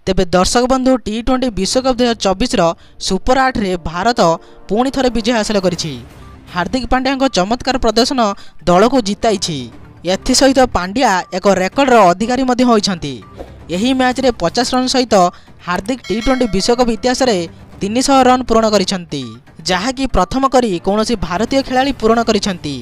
तेबे दर्शक बंधु टी20 विश्वकप 2024 सुपर 8 रे भारत पुणी थरे विजय हासिल करिछि। हार्दिक पांड्या चमत्कार प्रदर्शन दल को जिताई। एसहित पांड्या एक रेकर्ड अधिकारी होइछंती। यही मैच रे 50 रन सहित हार्दिक टी20 विश्वकप इतिहास रे 300 रन पूर्ण करिछंती, जहाँकि प्रथम करी कौनसी भारतीय खेलाड़ी पूर्ण करिछंती।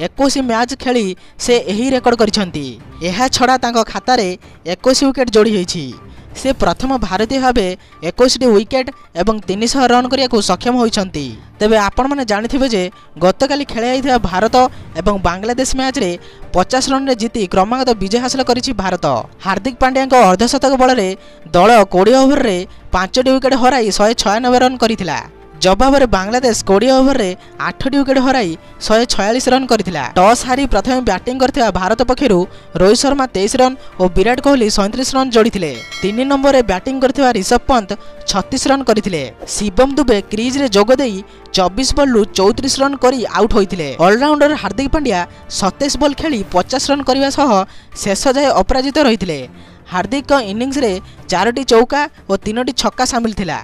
21 मैच खेली से यही रेकर्ड करिछंती। एहा छड़ा तांको खाता रे 21 विकेट जोड़ी होइछि। से प्रथम भारतीय भावे 21 विकेट एवं 300 रन करिया सक्षम होइछंती। तेबे आपण माने जानिथिबे जे गतकाली खेला जाइथिबा भारत एवं बांग्लादेश मैच रे 50 रन रे जीति क्रमागत विजय हासिल करिछि भारत। हार्दिक पांड्या अर्धशतक बल रे दल 20 ओवर रे 5 विकेट हराई 196 रन करिथिला। जवाब रे बांग्लादेश 20 ओवर रे 8 विकेट हराई 146 रन करिथिला। टॉस हारी प्रथम बैटिंग करथिबा भारत पक्षरु रोहित शर्मा 23 रन और विराट कोहली 37 रन जोड़िथिले। 3 नंबर रे बैटिंग करथिबा ऋषभ पंत 36 रन करिथिले। शिवम दुबे क्रीज रे जोग देई 24 बॉल 34 रन करी आउट होइथिले। ऑलराउंडर हार्दिक पांड्या 27 बॉल खेली 50 रन करिवा सह शेष जाय अपराजित रहिथिले। हार्दिक इनिंग्स रे 4टी चौका और 3टी छक्का शामिल थिला।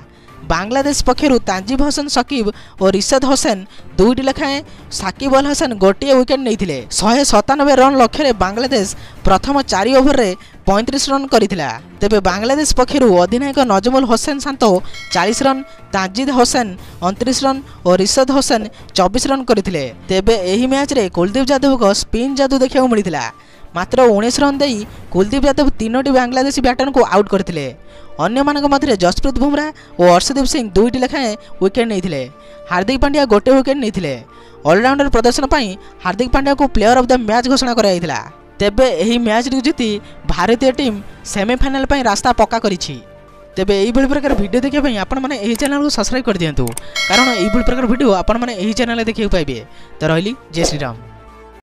बांग्लादेश पक्षरु तांजिब हसन सकीब और रिशद हुसैन 2टी लेखाएं, साकिब अल हसन गोटे विकेट नहीं। 197 रन लक्ष्य बांग्लादेश प्रथम 4 ओवर रे 35 रन करिथिला। तेबे बांग्लादेश पक्षरु अधिनायक नजमुल हुसैन शांतो 40 रन, तांजिद हुसैन 29 रन और रिशद हुसैन 24 रन करथिले। तेबे एही मैच रे कुलदीप यादव को स्पिन जादू देखा मिलता। मात्र 19 रन दे कुलदीप यादव 3टी बांग्लादेशी बैटर को आउट करथिले। अन्य मानक मध्य जसप्रीत बुमराह और अर्शदीप सिंह 2टी लेखाएं विकेट नहीं। हार्दिक पांड्या गोटे विकेट नहीं। ऑलराउंडर प्रदर्शन पर हार्दिक पांड्या को प्लेयर ऑफ द मैच घोषणा कराइथिला। तेबे एही मैच जीति भारतीय टीम सेमीफाइनल पर रास्ता पक्का करिछि। तेबे यही प्रकार वीडियो देखिए आपण मैंने यही चैनल को सब्सक्राइब कर दिंतु, कारण यही प्रकार वीडियो आपण मैंने यही चैनल देखिए पाइबे। तो रही जय श्री राम।